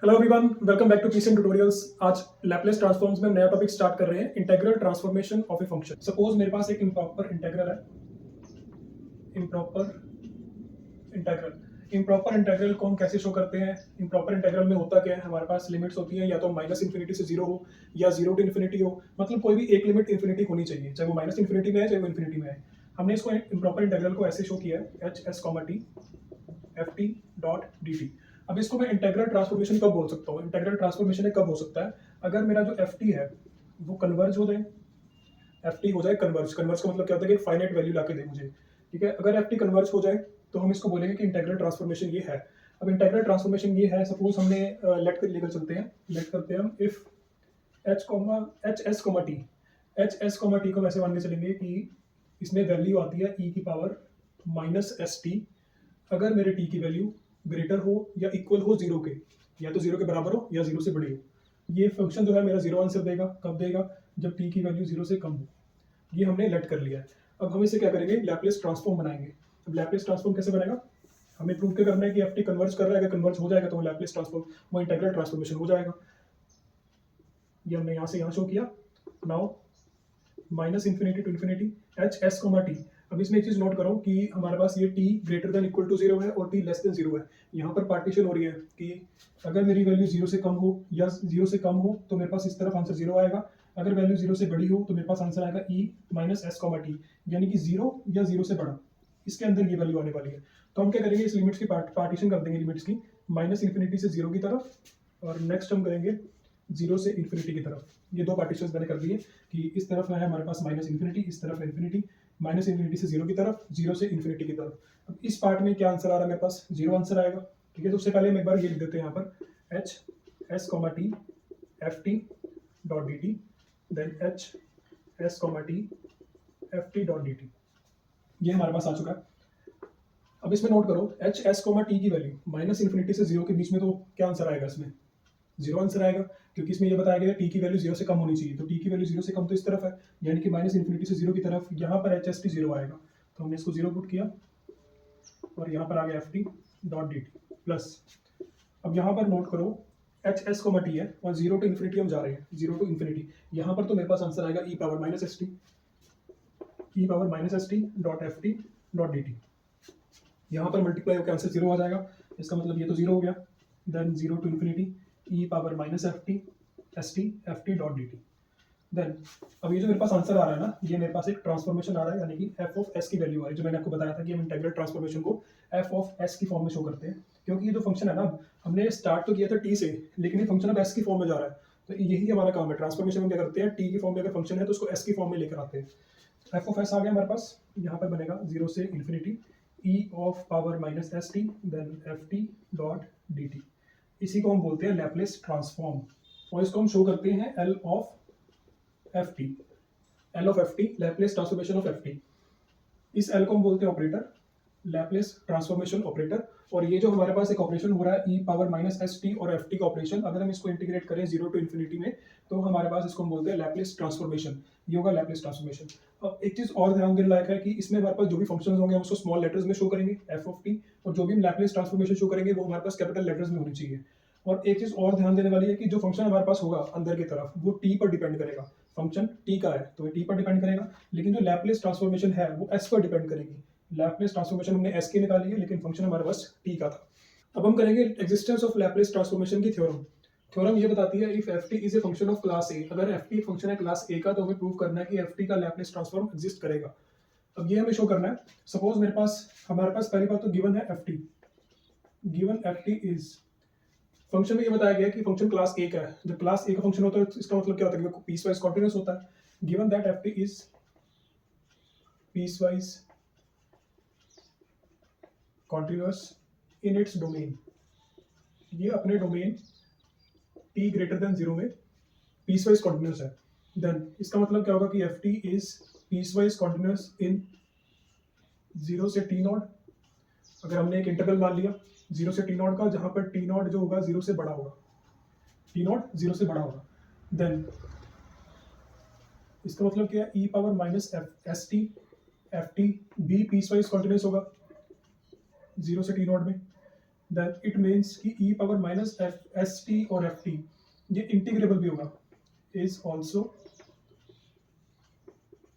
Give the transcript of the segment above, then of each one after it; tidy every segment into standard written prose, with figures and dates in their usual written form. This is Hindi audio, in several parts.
Hello everyone, welcome back to Pison tutorials. आज लैपलेस ट्रांसफॉर्म्स में नया टॉपिक स्टार्ट कर रहे हैं, integral transformation of a function. Suppose मेरे पास एक इम्प्रॉपर इंटीग्रल है। इम्प्रॉपर इंटीग्रल को हम कैसे शो करते हैं? इम्प्रॉपर इंटीग्रल में होता क्या है, हमारे पास लिमिट्स होती हैं, या तो माइनस इन्फिनिटी से जीरो हो या जीरो टू इन्फिनिटी हो। मतलब कोई भी एक लिमिट इन्फिनिटी होनी चाहिए, चाहे वो माइनस इन्फिनिटी में है चाहे वो इन्फिनिटी में है। हमने इसको इम्प्रॉपर इंटीग्रल को ऐसे शो किया है, H S comma T F T dot D t. अब इसको मैं इंटीग्रल ट्रांसफॉर्मेशन कब बोल सकता हूँ? इंटीग्रल ट्रांसफॉर्मेशन कब हो सकता है? अगर मेरा जो एफ टी है वो कन्वर्ज हो जाए, एफ टी हो जाए कन्वर्ज। कन्वर्ज का मतलब क्या होता है कि एक फाइनाइट वैल्यू ला के दे मुझे, ठीक है। अगर एफ टी कन्वर्ज हो जाए तो हम इसको बोलेंगे कि इंटीग्रल ट्रांसफॉर्मेशन ये है। अब इंटीग्रल ट्रांसफॉर्मेशन ये है, सपोज हमने लेट कर लेकर चलते हैं, लेट करते हैं हम if H S comma T. H S comma T को वैसे मान के चलेंगे कि इसमें वैल्यू आती है ई की पावर माइनस एस टी। अगर मेरे टी की वैल्यू ग्रेटर हो या इक्वल हो जीरो के, या तो जीरो के बराबर हो या जीरो से बड़ी हो। ये फंक्शन जो है मेरा जीरो आंसर देगा। कब देगा? जब टी की वैल्यू जीरो से कम हो। ये हमने लेट कर लिया है। अब हम इसे क्या करेंगे? लैपलेस ट्रांसफॉर्म बनाएंगे। अब लैपलेस ट्रांसफॉर्म कैसे बनेगा? हमें प्रूव क्या करना है कि एफ टी कन्वर्ज कर रहा है। अगर कन्वर्ज हो जाएगा तो वो लैपलेस ट्रांसफॉर्म, वो इंटीग्रल ट्रांसफॉर्मेशन हो जाएगा। ये हमने यहाँ से यहाँ शो किया। Now minus infinity to infinity H S comma T. अब इसमें एक चीज नोट करो कि हमारे पास ये t greater than equal to zero है और t लेस देन जीरो है। यहाँ पर पार्टीशन हो रही है कि अगर मेरी वैल्यू जीरो से कम हो या जीरो से कम हो तो मेरे पास इस तरफ आंसर जीरो आएगा। अगर वैल्यू जीरो से बड़ी हो तो मेरे पास आंसर आएगा e minus S comma T, यानी कि जीरो या जीरो से बड़ा। इसके अंदर ये वैल्यू आने वाली है। तो हम क्या करेंगे, इस लिमिट्स की पार्टीशन कर देंगे लिमिट्स की, माइनस इन्फिनिटी से जीरो की तरफ, और नेक्स्ट हम करेंगे जीरो से इन्फिनिटी की तरफ। ये दो पार्टीशंस मैंने कर दिए कि इस तरफ है हमारे पास माइनस इन्फिनिटी, इस तरफ है इन्फिनिटी। माइनस इन्फिनिटी से जीरो की तरफ, जीरो से इन्फिनिटी की तरफ। अब इस पार्ट में क्या आंसर आ रहा है? मेरे पास जीरो आंसर आएगा, ठीक है। तो उससे पहले हम एक बार ये लिख देते हैं यहाँ पर, H S comma T F T dot D T, then H S comma T F T dot D T. ये हमारे पास आ चुका है। अब इसमें नोट करो, एच एस कॉमा टी की वैल्यू माइनस इन्फिनिटी से जीरो के बीच में, तो क्या आंसर आएगा? इसमें जीरो आंसर आएगा, क्योंकि इसमें ये बताया गया है टी की वैल्यू जीरो से कम होनी चाहिए। तो टी की वैल्यू जीरो से कम तो इस तरफ है, यानी कि माइनस इन्फिनिटी से जीरो की तरफ। यहाँ पर एच एस टी जीरो आएगा, तो हमने इसको जीरो पुट किया और यहाँ पर आ गया F T dot D T plus. अब यहाँ पर नोट करो, एच एस को मटी है और जीरो टू इन्फिनिटी हम जा रहे हैं, जीरो टू इन्फिनिटी। यहाँ पर तो मेरे पास आंसर आएगा E power minus S T, E power minus S T dot F T dot D T. यहाँ पर मल्टीप्लाई होकर आंसर जीरो आ जाएगा, इसका मतलब ये तो जीरो हो गया। Then zero to infinity E power minus F T F T dot D T. Then अब ये जो मेरे पास आंसर आ रहा है ना, ये मेरे पास एक ट्रांसफॉर्मेशन आ रहा है, यानी कि एफ ऑफ एस की वैल्यू आ रही है। जो मैंने आपको बताया था कि हम इंटीग्रल ट्रांसफॉर्मेशन को एफ ऑफ एस की फॉर्म में शो करते हैं, क्योंकि ये जो फंक्शन है ना, हमने स्टार्ट तो किया था टी से, लेकिन ये फंक्शन अब एस की फॉर्म में जा रहा है। तो यही हमारा काम है ट्रांसफॉर्मेशन में। क्या करते हैं, टी की फॉर्म में अगर फंक्शन है तो उसको एस की फॉर्म में लेकर आते हैं। एफ ऑफ एस आ गया हमारे पास, यहाँ पर बनेगा जीरो से infinity E of power minus S T then F T dot D T. इसी को हम बोलते हैं लैपलेस ट्रांसफॉर्म, और इसको हम शो करते हैं L of F T. L of F T, Laplace transformation of F T. इस एल को हम बोलते हैं ऑपरेटर, लैपलेस ट्रांसफॉर्मेशन ऑपरेटर। और ये जो हमारे पास एक ऑपरेशन हो रहा है E power minus S T और एफ टी का ऑपरेशन, अगर हम इसको इंटीग्रेट करें जीरो टू इन्फिनिटी में, तो हमारे पास इसको हम बोलते हैं लैपलेस ट्रांसफॉर्मेशन। ये होगा लैपलेस ट्रांसफॉर्मेशन। अब एक चीज और ध्यान देने लायक है कि इसमें हमारे पास जो भी फंक्शंस होंगे हम उसको स्मॉल लेटर्स में शो करेंगे, एफ ऑफ टी, और जो भी हम लैपलेस ट्रांसफॉर्मेशन शो करेंगे वो हमारे पास कैपिटल लेटर्स में होनी चाहिए। और एक चीज और ध्यान देने वाली है कि जो फंक्शन हमारे पास होगा अंदर की तरफ, वो टी पर डिपेंड करेगा। फंक्शन टी का है तो टी पर डिपेंड करेगा, लेकिन जो लैपलेस ट्रांसफॉर्मेशन है वो एस पर डिपेंड करेगी। लैपलेस ट्रांसफॉर्मेशन हमने एस की निकाली है, लेकिन फंक्शन हमारे पास टी का था। अब हम करेंगे एग्जिस्टेंस ऑफ लैपलेस ट्रांसफॉर्मेशन की थ्योरम। थ्योरम ये बताती है if F T is a function of class ए। अगर एफ टी फंक्शन है क्लास ए का, तो हमें प्रूव करना है कि एफ टी का लैपलेस ट्रांसफॉर्म एग्जिस्ट करेगा। अब ये हमें शो करना है। सपोज हमारे पास पहली बात तो गिवन है F T, given F T is, function में ये बताया गया कि फंक्शन क्लास ए का है। जब क्लास ए का फंक्शन होता है तो इसका मतलब क्या होता है कि पीस वाइज कॉन्टिन्यूस होता है। Given that F T is peace wise continuous in its domain, ये अपने domain T greater than zero में पीस वाइज कॉन्टिन्यूस है। देन इसका मतलब क्या होगा कि F T is peace wise continuous in zero से टी नॉट। अगर हमने एक इंटरवल मान लिया जीरो से टी नॉट का, जहां पर टी नॉट जो होगा जीरो से बड़ा होगा, टी नॉट जीरो से बड़ा होगा, देन इसका मतलब क्या है, E power minus S T be piecewise continuous होगा जीरो से टी नॉट में। देन इट मीन्स कि E power minus F S T और एफ टी ये इंटीग्रेबल भी होगा, इज ऑल्सो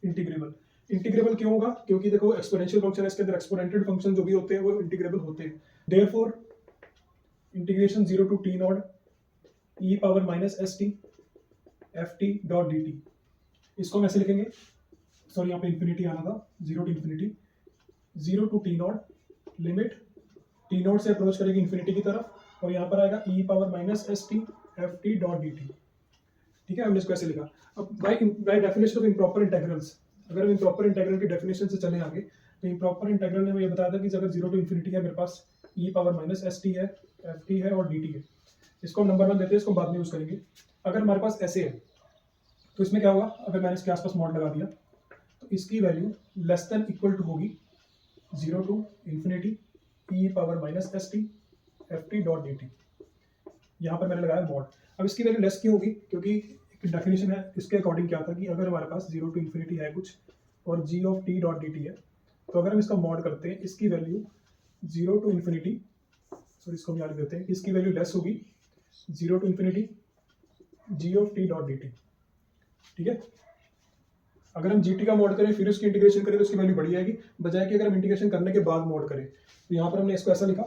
इंटीग्रेबल। इंटीग्रेबल क्यों होगा? क्योंकि देखो एक्सपोनेंशियल फंक्शन है, इसके अंदर एक्सपोनेंटेड फंक्शन जो भी होते हैं वो इंटीग्रेबल होते हैं। Therefore integration 0 to T naught E power minus S T F T dot D T, इसको हम ऐसे लिखेंगे, सॉरी यहाँ पे इन्फिनिटी आना था, 0 to infinity 0 to T naught limit T naught से अप्रोच करेगी इन्फिनिटी की तरफ, और यहाँ पर आएगा E power minus S T F T dot D T. ठीक है, हमने इसको ऐसे लिखा। अब by definition of improper integrals, अगर हम इम्प्रॉपर इंटेग्रल की डेफिनेशन से चले आगे, तो इम्प्रॉपर इंटेग्रल ने हमें ये बताया था कि अगर 0 टू इन्फिनिटी है मेरे पास ई पावर माइनस एस टी है, एफ टी है और डी टी है, इसको हम नंबर 1 देते हैं, इसको बाद में यूज करेंगे। अगर हमारे पास ऐसे है तो इसमें क्या होगा, अगर मैंने इसके आसपास मॉड लगा दिया तो इसकी value less than equal to होगी 0 to infinity E power minus S T F T dot D T. यहाँ पर मैंने लगाया मॉड। अब इसकी वैल्यू लेस क्यों होगी? क्योंकि एक डेफिनेशन है, इसके अकॉर्डिंग क्या था कि अगर हमारे पास 0 टू इन्फिनिटी है कुछ और G of T dot D T है, तो अगर हम इसका मॉड करते हैं इसकी वैल्यू 0 टू इन्फिनिटी, सॉरी इसको हम यहाँ लिख देते हैं, इसकी वैल्यू लेस होगी 0 to infinity G of T dot D T. ठीक है, अगर हम जी टी का मॉड करें फिर उसकी इंटीग्रेशन करें तो उसकी वैल्यू बढ़ी जाएगी, बजाय कि अगर हम इंटीग्रेशन करने के बाद मॉड करें। तो यहाँ पर हमने इसको ऐसा लिखा।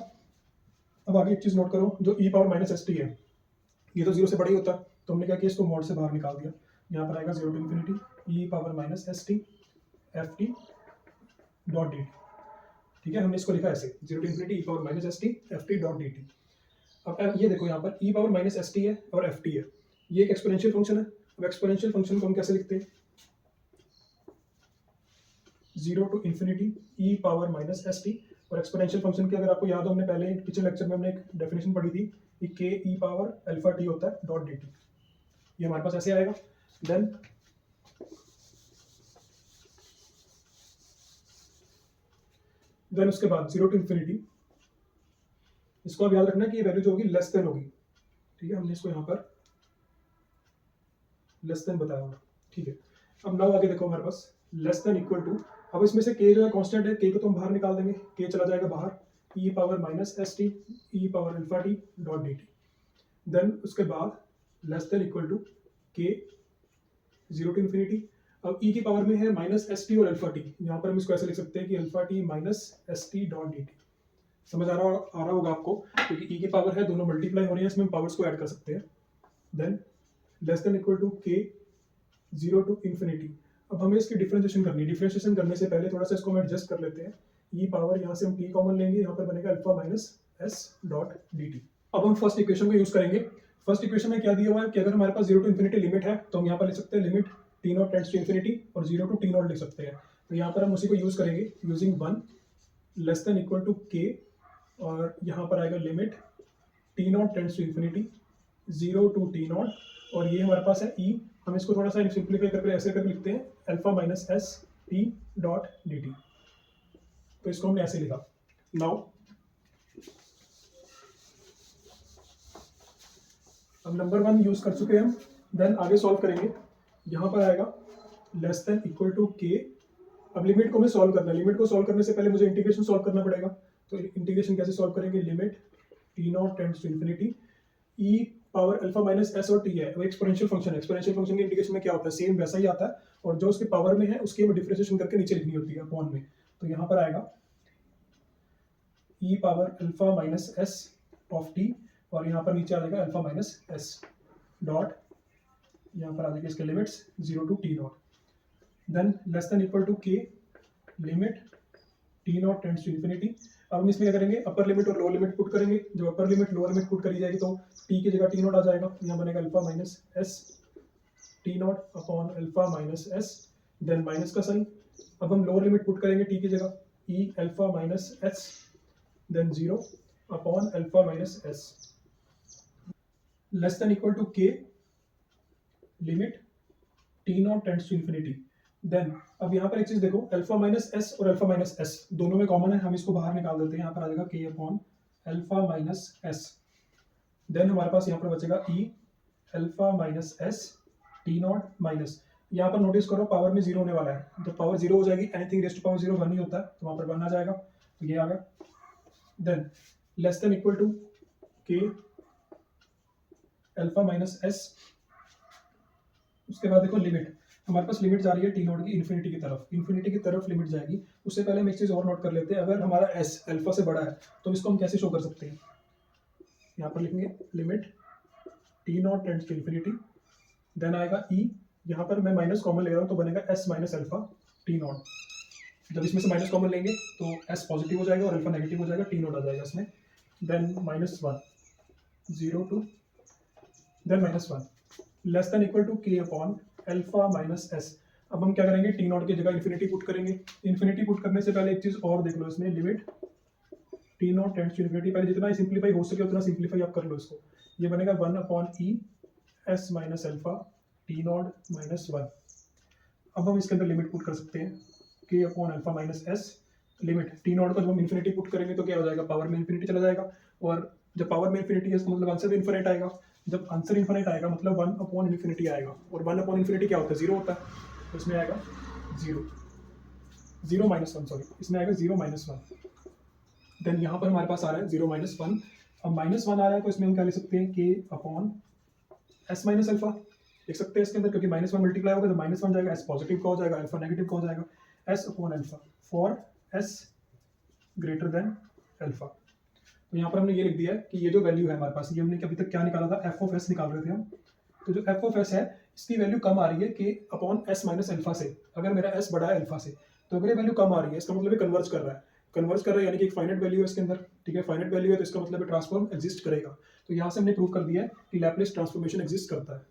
अब आगे एक चीज़ नोट करो, जो ई पावर माइनस एस टी है ये तो 0 से बड़ा ही होता है, तो हमने क्या किया, इसको मॉड से बाहर निकाल दिया। यहाँ पर आएगा 0 to infinity E power minus S T F T dot D T. ठीक है, हमने इसको लिखा ऐसे 0 to infinity E power minus S T F T dot D t. अब ये देखो यहाँ पर e power minus S t है और एफ टी है, ये एक एक्सपोनेंशियल फंक्शन है। अब एक्सपोनेंशियल फंक्शन को हम कैसे लिखते हैं, 0 to infinity E power minus S T, और एक्सपोनेंशियल फंक्शन की अगर आपको याद हो, हमने पहले पिछले लेक्चर में हमने एक डेफिनेशन पढ़ी थी कि के ई पावर अल्फा टी होता है डॉट डी टी। ये हमारे पास ऐसे आएगा। देन उसके बाद 0 टू इन्फिनिटी, इसको अब याद रखना कि ये वैल्यू जो होगी लेस देन होगी। ठीक है, हमने इसको यहाँ पर लेस देन बताया होगा। ठीक है, अब नाउ आगे देखो हमारे पास लेस देन इक्वल टू, अब इसमें से के जो है कांस्टेंट है, के को तो हम बाहर निकाल देंगे, के चला जाएगा बाहर, E power minus S T E power alpha T dot D T. Then उसके बाद less than equal to K 0 to infinity, अब ई की पावर में है माइनस एस टी और अल्फा टी, यहाँ पर हम इसको ऐसे लिख सकते हैं कि alpha T minus S T dot D T. समझ आ रहा होगा आपको, क्योंकि ई की पावर है, दोनों मल्टीप्लाई हो रही है, इसमें हम पावर्स को ऐड कर सकते हैं। Then less than equal to K 0 to infinity. अब हमें इसकी डिफरेंशिएशन करनी है, डिफरेंशिएशन करने से पहले थोड़ा सा इसको हम एडजस्ट कर लेते हैं। ई पावर यहाँ से हम टी कॉमन लेंगे, यहाँ पर बनेगा alpha minus S dot D t. अब हम फर्स्ट इक्वेशन को यूज करेंगे। फर्स्ट इक्वेशन में क्या दिया हुआ है कि अगर हमारे पास 0 टू इन्फिनिटी लिमिट है तो हम यहाँ पर लिख सकते हैं limit T naught tends to infinity, और 0 टू टी नॉट लिख सकते हैं। तो यहाँ पर हम उसी को यूज करेंगे using 1 less than equal to K, और यहाँ पर आएगा limit T naught tends to infinity 0 to T naught, और ये हमारे पास है ई, हम इसको थोड़ा सा सिंप्लीफाई करके ऐसे करके लिखते हैं alpha minus S T dot D T. तो इसको हमने ऐसे लिखा। नाउ अब नंबर 1 यूज कर चुके हैं हम, देन आगे सॉल्व करेंगे। यहाँ पर आएगा लेस देन इक्वल टू के। अब लिमिट को हमें सॉल्व करना है, लिमिट को सॉल्व करने से पहले मुझे इंटीग्रेशन सॉल्व करना पड़ेगा। तो इंटीग्रेशन कैसे सॉल्व करेंगे, limit T naught tends to infinity E power alpha minus S और टी है, वो एक्सपोनेंशियल फंक्शन है। एक्सपोनेंशियल फंक्शन के इंटीग्रेशन में क्या होता है, सेम वैसा ही आता है, और जो उसके पावर में है उसकी हमें डिफरेंशिएशन करके नीचे लिखनी होती है अपॉन में। तो यहाँ पर आएगा E power alpha minus S of T, और यहाँ पर नीचे आ जाएगा अल्फा माइनस एस डॉट, यहाँ पर आ जाएगा इसके limits 0 to T naught. Then less than equal to K limit T naught tends to infinity. अब हम इसमें क्या करेंगे, अपर लिमिट और लोअर लिमिट पुट करेंगे। जब upper limit lower limit put करी जाएगी तो टी की जगह टी नॉट आ जाएगा, यहाँ बनेगा alpha minus S T naught upon alpha minus S, then minus का साइन। अब हम लोअर लिमिट पुट करेंगे टी की जगह, E alpha minus S then 0 upon alpha minus S less than equal to K limit T naught tends to infinity. Then अब यहाँ पर एक चीज देखो, अल्फा माइनस एस और अल्फा माइनस एस दोनों में कॉमन है, हम इसको बाहर निकाल देते हैं। यहाँ पर आ जाएगा K upon alpha minus S, then हमारे पास यहाँ पर बचेगा E alpha minus S T naught minus, यहाँ पर नोटिस करो पावर में 0 होने वाला है, तो पावर 0 हो जाएगी, एनीथिंग रेस्ट टू पावर 0 1 ही होता है, तो वहाँ पर 1 आ जाएगा, तो ये आ गया। Then less than equal to K alpha minus s. उसके बाद देखो लिमिट, हमारे पास लिमिट जा रही है टी नॉट की इन्फिनिटी की तरफ लिमिट जाएगी। उससे पहले हम एक चीज़ और नोट कर लेते हैं, अगर हमारा एस अल्फा से बड़ा है तो इसको हम कैसे शो कर सकते हैं। यहाँ पर लिखेंगे limit T naught tends to infinity, then आएगा ई, यहाँ पर मैं माइनस कॉमन ले रहा हूँ तो बनेगा S minus alpha T not. जब इसमें से माइनस कॉमन लेंगे तो एस पॉजिटिव हो जाएगा और अल्फा नेगेटिव हो जाएगा, टी नॉट आ जाएगा इसमें। Then minus one, 0 to then minus one, less than equal to K upon alpha minus s. अब हम क्या करेंगे, टी नॉट की जगह इन्फिनिटी पुट करेंगे। इन्फिनिटी पुट करने से पहले एक चीज़ और देख लो इसमें, limit T naught tends to infinity, पहले जितना सिंप्लीफाई हो सके उतना सिंप्लीफाई आप कर लो इसको। ये बनेगा 1 upon E S minus alpha T naught minus 1। अब हम इसके अंदर लिमिट पुट कर सकते हैं, के upon alpha minus S. Limit T not को जब हम इन्फिनिटी पुट करेंगे तो क्या हो जाएगा, पावर में इन्फिनिटी चला जाएगा, और जब पावर में इन्फिनिटी है इसका मतलब आंसर भी इन्फिनिट आएगा। जब आंसर इन्फिनिट आएगा मतलब 1 अपॉन इन्फिनिटी आएगा, और 1 अपॉन इन्फिनिटी क्या होता है, 0 होता है। तो इसमें आएगा 0 माइनस 1, सॉरी इसमें आएगा 0 माइनस 1। देन यहाँ पर हमारे पास आ रहा है 0 माइनस 1। अब माइनस 1 आ रहा है तो इसमें हम क्या लिख सकते हैं, के अपॉन एस माइनस अल्फा लिख सकते हैं इसके अंदर, क्योंकि माइनस 1 मल्टीप्लाई होगा तो माइनस 1 जाएगा, एस पॉजिटिव का हो जाएगा, अल्फा नेगेटिव का हो जाएगा। S upon alpha for S greater than alpha. तो यहाँ पर हमने ये लिख दिया है कि ये जो वैल्यू है हमारे पास, ये हमने अभी तक क्या निकाला था, एफ ऑफ एस निकाल रहे थे हम। तो जो एफ ऑफ एस है इसकी वैल्यू कम आ रही है कि अपॉन एस माइनस अल्फा से। अगर मेरा एस बड़ा है अल्फा से तो अगर ये वैल्यू कम आ रही है इसका मतलब ये कन्वर्ज कर रहा है, यानी कि एक फाइनाइट वैल्यू है इसके अंदर, ठीक है, फाइनाइट वैल्यू है तो इसका मतलब ट्रांसफॉर्म एग्जिस्ट करेगा। तो यहाँ से हमने प्रूव कर दिया है कि लैप्लेस ट्रांसफॉर्मेशन एग्जिस्ट करता है।